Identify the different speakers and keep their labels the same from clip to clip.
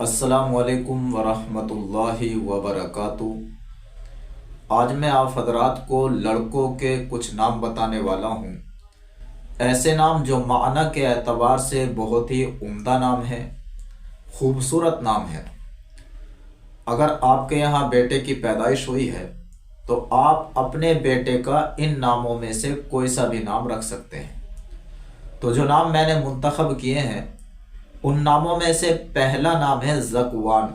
Speaker 1: السلام علیکم ورحمۃ اللہ وبرکاتہ۔ آج میں آپ حضرات کو لڑکوں کے کچھ نام بتانے والا ہوں، ایسے نام جو معنی کے اعتبار سے بہت ہی عمدہ نام ہے، خوبصورت نام ہے۔ اگر آپ کے یہاں بیٹے کی پیدائش ہوئی ہے تو آپ اپنے بیٹے کا ان ناموں میں سے کوئی سا بھی نام رکھ سکتے ہیں۔ تو جو نام میں نے منتخب کیے ہیں ان ناموں میں سے پہلا نام ہے ذکوان،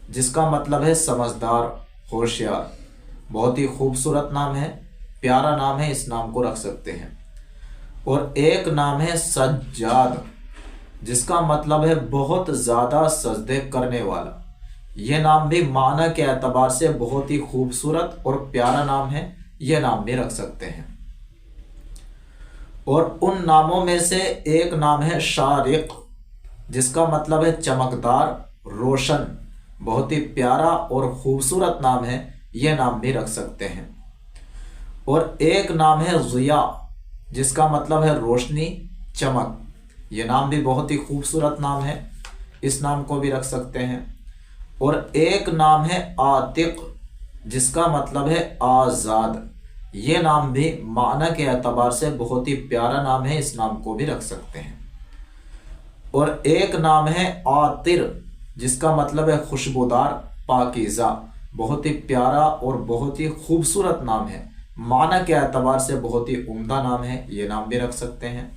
Speaker 1: جس کا مطلب ہے سمجھدار، ہوشیار۔ بہت ہی خوبصورت نام ہے، پیارا نام ہے، اس نام کو رکھ سکتے ہیں۔ اور ایک نام ہے سجاد، جس کا مطلب ہے بہت زیادہ سجدے کرنے والا۔ یہ نام بھی معنی کے اعتبار سے بہت ہی خوبصورت اور پیارا نام ہے، یہ نام بھی رکھ سکتے ہیں۔ اور ان ناموں میں سے ایک نام ہے شارق، جس کا مطلب ہے چمکدار، روشن۔ بہت ہی پیارا اور خوبصورت نام ہے، یہ نام بھی رکھ سکتے ہیں۔ اور ایک نام ہے ضیاء، جس کا مطلب ہے روشنی، چمک۔ یہ نام بھی بہت ہی خوبصورت نام ہے، اس نام کو بھی رکھ سکتے ہیں۔ اور ایک نام ہے عاتق، جس کا مطلب ہے آزاد۔ یہ نام بھی معنی کے اعتبار سے بہت ہی پیارا نام ہے، اس نام کو بھی رکھ سکتے ہیں۔ اور ایک نام ہے عاطر، جس کا مطلب ہے خوشبودار، پاکیزہ۔ بہت ہی پیارا اور بہت ہی خوبصورت نام ہے، معنی کے اعتبار سے بہت ہی عمدہ نام ہے، یہ نام بھی رکھ سکتے ہیں۔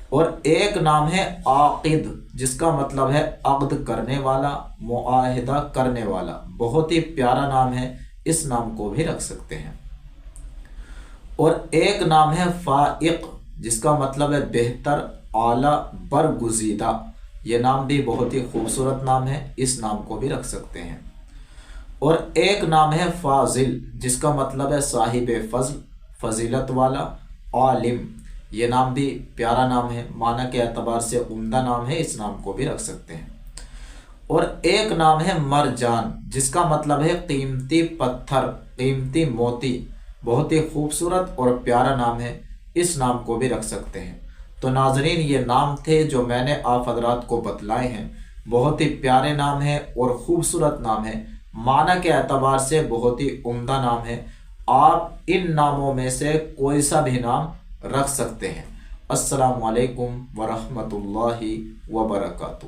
Speaker 1: اور ایک نام ہے عاقد، جس کا مطلب ہے عقد کرنے والا، معاہدہ کرنے والا۔ بہت ہی پیارا نام ہے، اس نام کو بھی رکھ سکتے ہیں۔ اور ایک نام ہے فائق، جس کا مطلب ہے بہتر، اعلیٰ، برگزیدہ۔ یہ نام بھی بہت ہی خوبصورت نام ہے، اس نام کو بھی رکھ سکتے ہیں۔ اور ایک نام ہے فاضل، جس کا مطلب ہے صاحب فضل، فضیلت والا، عالم۔ یہ نام بھی پیارا نام ہے، معنی کے اعتبار سے عمدہ نام ہے، اس نام کو بھی رکھ سکتے ہیں۔ اور ایک نام ہے مرجان، جس کا مطلب ہے قیمتی پتھر، قیمتی موتی۔ بہت ہی خوبصورت اور پیارا نام ہے، اس نام کو بھی رکھ سکتے ہیں۔ تو ناظرین، یہ نام تھے جو میں نے آپ حضرات کو بتلائے ہیں۔ بہت ہی پیارے نام ہے اور خوبصورت نام ہے، معنی کے اعتبار سے بہت ہی عمدہ نام ہے۔ آپ ان ناموں میں سے کوئی سا بھی نام رکھ سکتے ہیں۔ السلام علیکم ورحمۃ اللہ وبرکاتہ۔